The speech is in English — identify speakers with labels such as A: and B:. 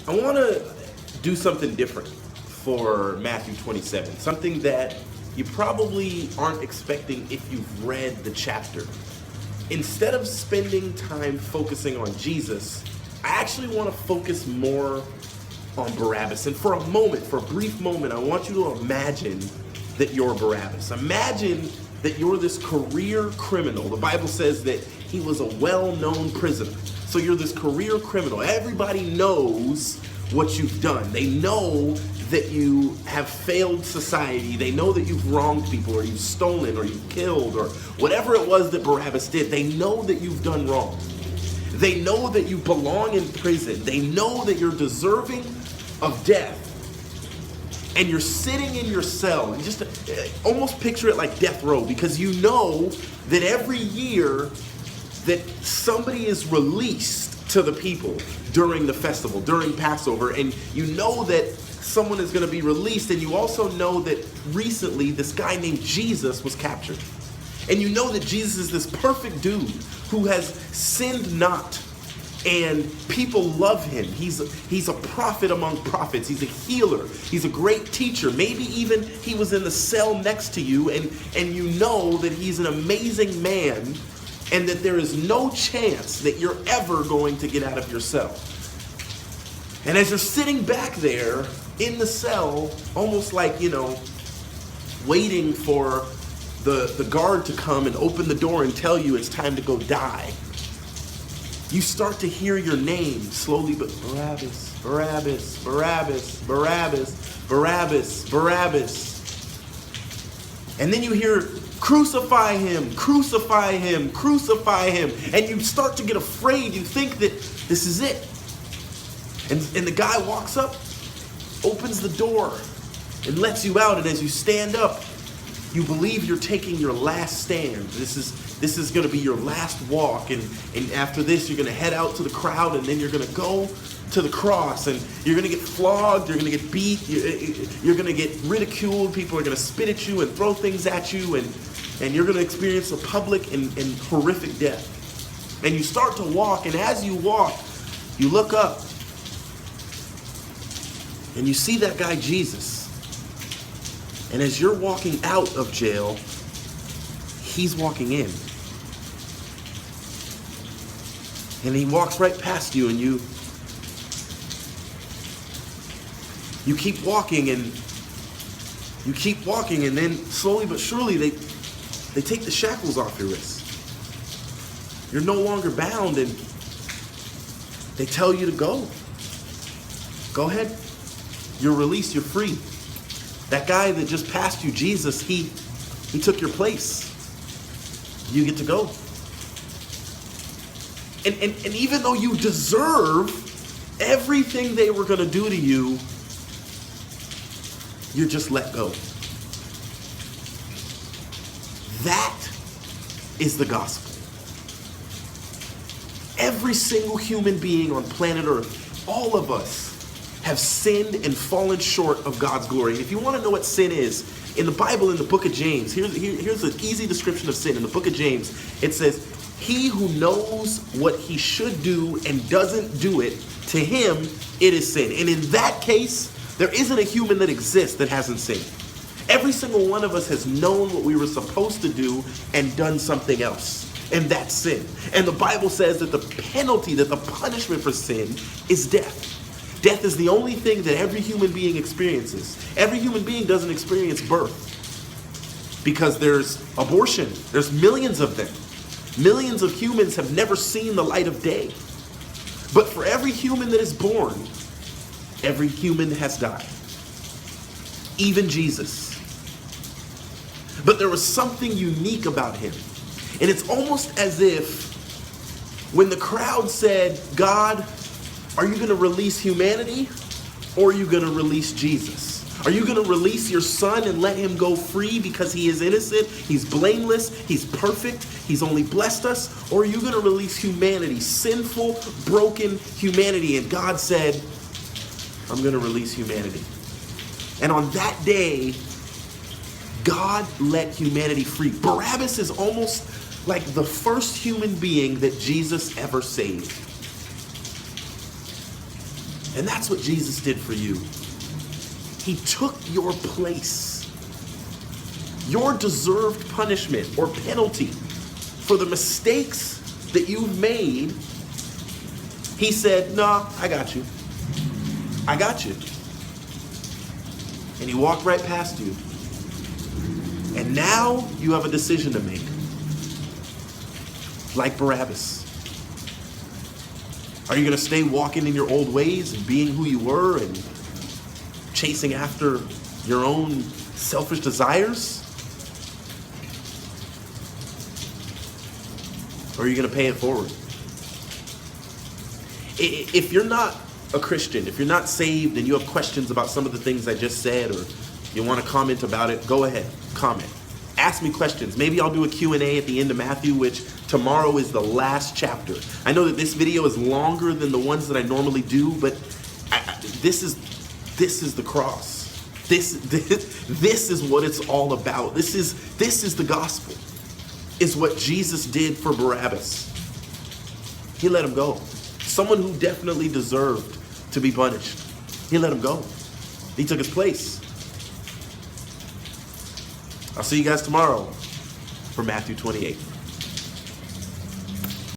A: I want to do something different for Matthew 27, something that you probably aren't expecting if you've read the chapter. Instead of spending time focusing on Jesus, I actually want to focus more on Barabbas. And for a moment, for a brief moment, I want you to imagine that you're Barabbas. Imagine that you're this career criminal. The Bible says that he was a well-known prisoner. So you're this career criminal. Everybody knows what you've done. They know that you have failed society. They know that you've wronged people, or you've stolen, or you've killed, or whatever it was that Barabbas did. They know that you've done wrong. They know that you belong in prison. They know that you're deserving of death. And you're sitting in your cell. And just almost picture it like death row, because you know that every year that somebody is released to the people during the festival, during Passover, and you know that someone is going to be released, and you also know that recently this guy named Jesus was captured. And you know that Jesus is this perfect dude who has sinned not, and people love him. He's a prophet among prophets. He's a healer. He's a great teacher. Maybe even he was in the cell next to you, and you know that he's an amazing man, and that there is no chance that you're ever going to get out of your cell. And as you're sitting back there in the cell, almost like, waiting for the guard to come and open the door and tell you it's time to go die, you start to hear your name slowly, but Barabbas, Barabbas, Barabbas, Barabbas, Barabbas, Barabbas. And then you hear, crucify him, crucify him, crucify him. And you start to get afraid. You think that this is it. And the guy walks up, opens the door, and lets you out. And as you stand up, you believe you're taking your last stand. This is going to be your last walk. And after this, you're going to head out to the crowd, and then you're going to go to the cross, and you're going to get flogged, you're going to get beat, you're going to get ridiculed, people are going to spit at you and throw things at you, and you're going to experience a public and horrific death. And you start to walk, and as you walk, you look up, and you see that guy Jesus. And as you're walking out of jail, he's walking in. And he walks right past you, and you keep walking, and you keep walking, and then slowly but surely they take the shackles off your wrists. You're no longer bound, and they tell you to go. Go ahead. You're released. You're free. That guy that just passed you, Jesus, he took your place. You get to go. And even though you deserve everything they were going to do to you, you're just let go. That is the gospel. Every single human being on planet Earth, all of us, have sinned and fallen short of God's glory. And if you want to know what sin is, in the Bible, in the book of James, here's an easy description of sin. In the book of James, it says, he who knows what he should do and doesn't do it, to him it is sin. And in that case, there isn't a human that exists that hasn't sinned. Every single one of us has known what we were supposed to do and done something else. And that's sin. And the Bible says that the penalty, that the punishment for sin is death. Death is the only thing that every human being experiences. Every human being doesn't experience birth because there's abortion. There's millions of them. Millions of humans have never seen the light of day. But for every human that is born, every human has died. Even Jesus. But there was something unique about him. And it's almost as if when the crowd said, God, are you going to release humanity, or are you going to release Jesus? Are you going to release your son and let him go free because he is innocent, he's blameless, he's perfect, he's only blessed us? Or are you going to release humanity, sinful, broken humanity? And God said, I'm going to release humanity. And on that day, God let humanity free. Barabbas is almost like the first human being that Jesus ever saved. And that's what Jesus did for you. He took your place, your deserved punishment or penalty for the mistakes that you've made. He said, "No, I got you. I got you." And he walked right past you. And now you have a decision to make. Like Barabbas. Are you going to stay walking in your old ways and being who you were and chasing after your own selfish desires? Or are you going to pay it forward? If you're not a Christian, if you're not saved and you have questions about some of the things I just said, or you want to comment about it, go ahead, comment. Ask me questions. Maybe I'll do a Q&A at the end of Matthew, which tomorrow is the last chapter. I know that this video is longer than the ones that I normally do, but this is the cross. This is what it's all about. This is the gospel. Is what Jesus did for Barabbas. He let him go. Someone who definitely deserved to be punished. He let him go. He took his place. I'll see you guys tomorrow for Matthew 28.